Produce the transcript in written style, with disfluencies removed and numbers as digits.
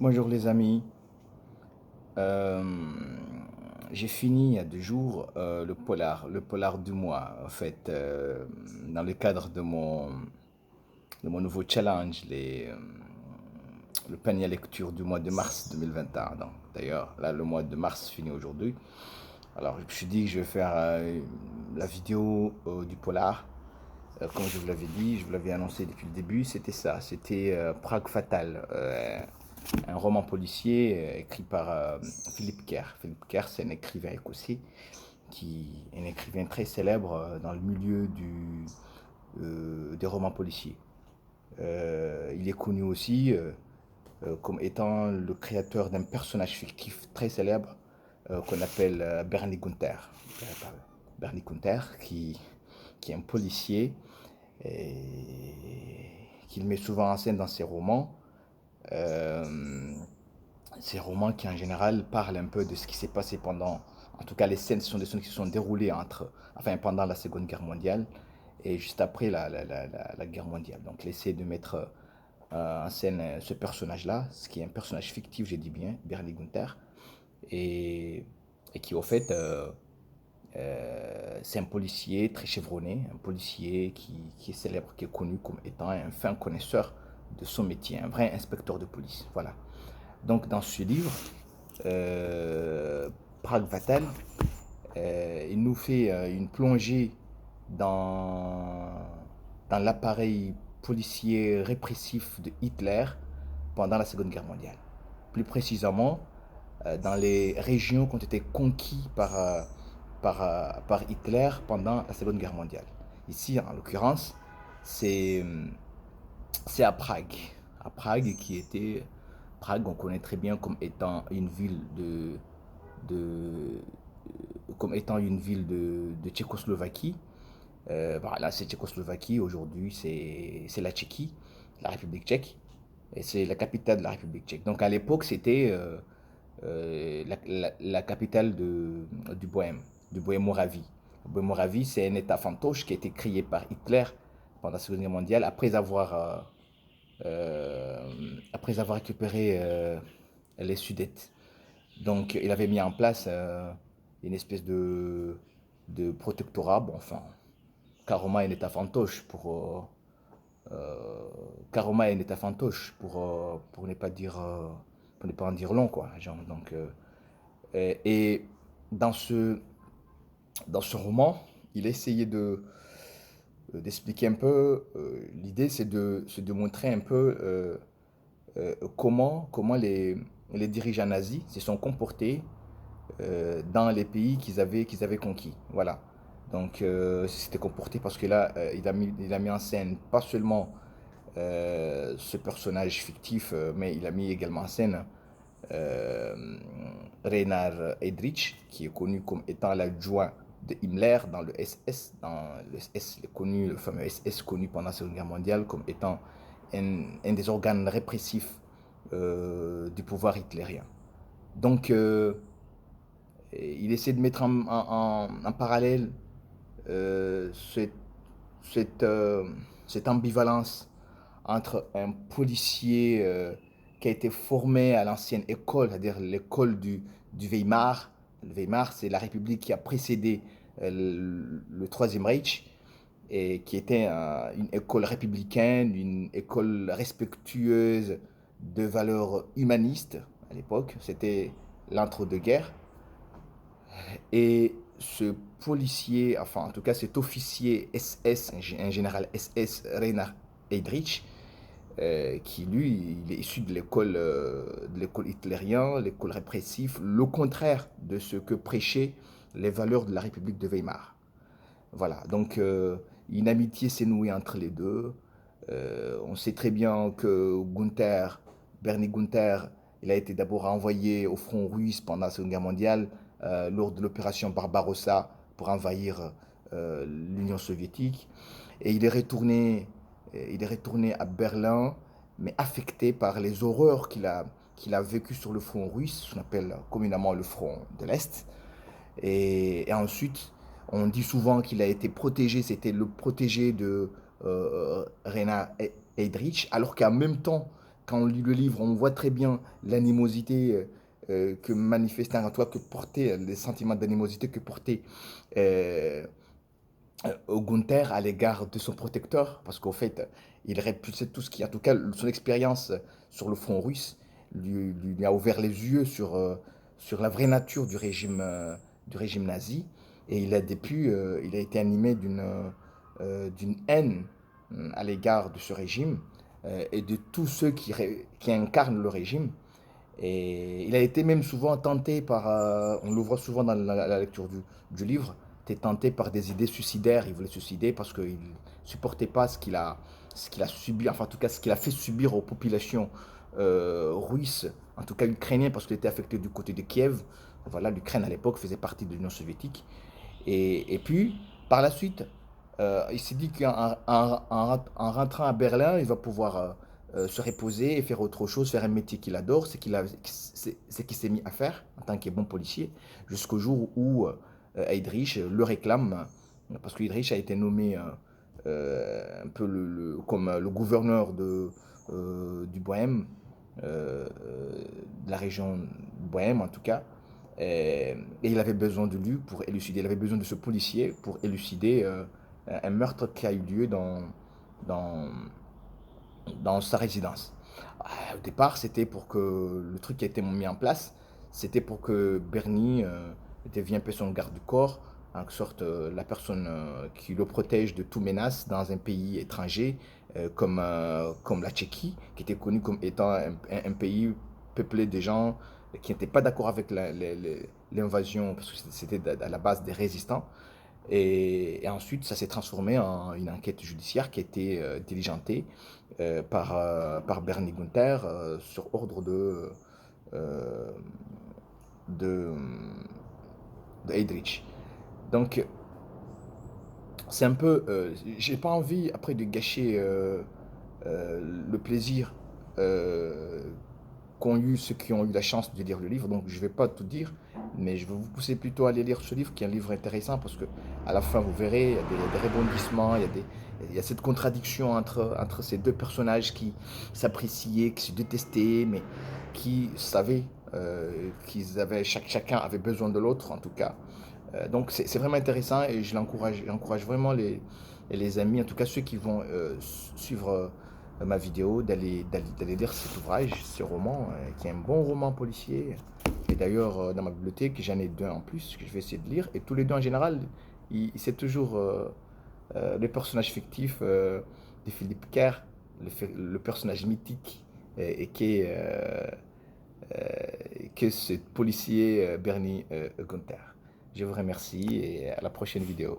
Bonjour les amis. Euh, j'ai fini il y a 2 jours le polar du mois, en fait, dans le cadre de mon nouveau challenge, le panier lecture du mois de mars 2021. Donc, d'ailleurs, là, le mois de mars finit aujourd'hui. Alors, je me suis dit que je vais faire la vidéo du polar. Comme je vous l'avais dit, je vous l'avais annoncé depuis le début, c'était ça, c'était Prague Fatale, un roman policier écrit par Philippe Kerr. Philippe Kerr, c'est un écrivain écossais, qui est un écrivain très célèbre dans le milieu des romans policiers. Il est connu aussi comme étant le créateur d'un personnage fictif très célèbre qu'on appelle Bernie Gunther. Bernie Gunther, qui est un policier et qu'il met souvent en scène dans ses romans. Euh, Ces romans qui en général parlent un peu de ce qui s'est passé pendant, en tout cas les scènes, ce sont des scènes qui se sont déroulées pendant la Seconde Guerre mondiale et juste après la guerre mondiale. Donc l'essai de mettre en scène ce personnage-là, ce qui est un personnage fictif, j'ai dit bien, Bernie Gunther, et, et qui au fait, c'est un policier très chevronné, un policier qui est célèbre, qui est connu comme étant un fin connaisseur de son métier, un vrai inspecteur de police. Voilà. Donc dans ce livre, Prague Fatal, il nous fait une plongée dans, dans l'appareil policier répressif de Hitler pendant la Seconde Guerre mondiale. Plus précisément, dans les régions qui ont été conquises par Hitler pendant la Seconde Guerre mondiale. Ici, en l'occurrence, c'est c'est à Prague. À Prague, qui était. Prague, on connaît très bien comme étant une ville de comme étant une ville de Tchécoslovaquie. Voilà, c'est Tchécoslovaquie. Aujourd'hui, c'est la Tchéquie, la République tchèque. Et c'est la capitale de la République tchèque. Donc à l'époque, c'était la capitale du Bohème, du Bohème-Moravie. Le Bohème-Moravie, c'est un État fantoche qui a été créé par Hitler pendant la Seconde Guerre mondiale après avoir récupéré les Sudètes. Donc, il avait mis en place une espèce de protectorat. Bon, enfin, carrément un État fantoche carrément un État fantoche pour ne pas dire, pour ne pas en dire long, quoi. Genre, donc, et dans ce roman, il a essayé d'expliquer un peu. L'idée, c'est de montrer un peu comment les dirigeants nazis se sont comportés dans les pays qu'ils avaient conquis. Voilà. Donc, c'était comporté parce que là, il a mis en scène pas seulement ce personnage fictif, mais il a mis également en scène euh, Reinhard Heydrich, qui est connu comme étant l'adjoint de Himmler dans le SS. Dans le SS, le fameux SS connu pendant la Seconde Guerre mondiale comme étant un des organes répressifs du pouvoir hitlérien. Donc, il essaie de mettre en parallèle euh, cette, cette, euh, cette ambivalence entre un policier qui a été formé à l'ancienne école, c'est-à-dire l'école du Weimar. Le Weimar, c'est la République qui a précédé le Troisième Reich et qui était une école républicaine, une école respectueuse de valeurs humanistes à l'époque. C'était l'entre-deux-guerres. Et ce policier, enfin en tout cas cet officier SS, un général SS, Reinhard Heydrich, qui lui, il est issu de l'école hitlérienne, l'école répressive, le contraire de ce que prêchaient les valeurs de la République de Weimar. Voilà, donc une amitié s'est nouée entre les deux. On sait très bien que Bernie Gunther, il a été d'abord envoyé au front russe pendant la Seconde Guerre mondiale lors de l'opération Barbarossa pour envahir l'Union soviétique. Et il est retourné à Berlin, mais affecté par les horreurs qu'il a vécues sur le front russe, ce qu'on appelle communément le front de l'Est. Et ensuite, on dit souvent qu'il a été protégé, c'était le protégé de Rena Heydrich, alors qu'en même temps, quand on lit le livre, on voit très bien l'animosité que manifestait, en toi, que portait, les sentiments d'animosité que portait euh, Gunther à l'égard de son protecteur, parce qu'au fait, il répulsait tout ce qui, en tout cas, son expérience sur le front russe lui a ouvert les yeux sur la vraie nature du régime nazi, et il a été animé d'une haine à l'égard de ce régime et de tous ceux qui incarnent le régime. Et il a été même souvent tenté par, on le voit souvent dans la lecture du livre, était tenté par des idées suicidaires. Il voulait se suicider parce qu'il ne supportait pas ce qu'il a subi, enfin en tout cas ce qu'il a fait subir aux populations russes, en tout cas ukrainiennes, parce qu'il était affecté du côté de Kiev. Voilà, l'Ukraine à l'époque faisait partie de l'Union soviétique. Et puis, par la suite, il s'est dit qu'en rentrant à Berlin, il va pouvoir se reposer et faire autre chose, faire un métier qu'il adore, c'est qu'il s'est mis à faire en tant que bon policier, jusqu'au jour où Heydrich le réclame, parce que Heydrich a été nommé un peu comme le gouverneur du Bohème, de la région Bohème en tout cas. Et il avait besoin de lui pour élucider, il avait besoin de ce policier pour élucider un meurtre qui a eu lieu dans, dans sa résidence. Au départ, c'était pour que le truc qui a été mis en place, c'était pour que Bernie devienne un peu son garde-corps, en quelque sorte la personne qui le protège de toute menace dans un pays étranger comme la Tchéquie, qui était connue comme étant un pays peuplé de gens qui n'étaient pas d'accord avec l'invasion, parce que c'était à la base des résistants. Et ensuite, ça s'est transformé en une enquête judiciaire qui a été diligentée par Bernie Gunther sur ordre euh, de, de Heydrich. Donc, c'est un peu. J'ai pas envie après de gâcher le plaisir euh, qu'ont eu ceux qui ont eu la chance de lire le livre. Donc je vais pas tout dire, mais je vais vous pousser plutôt à aller lire ce livre, qui est un livre intéressant parce que à la fin vous verrez, il y a des rebondissements, il y a cette contradiction entre ces deux personnages qui s'appréciaient, qui se détestaient, mais qui savaient qu'ils avaient chacun avait besoin de l'autre en tout cas. Donc c'est vraiment intéressant et j'encourage vraiment les amis, en tout cas ceux qui vont suivre ma vidéo, d'aller lire cet ouvrage, ce roman, qui est un bon roman policier. Et d'ailleurs, dans ma bibliothèque, j'en ai deux en plus que je vais essayer de lire. Et tous les deux en général, c'est toujours le personnage fictif de Philippe Kerr, le personnage mythique, et qui est que ce policier Bernie Gunther. Je vous remercie et à la prochaine vidéo.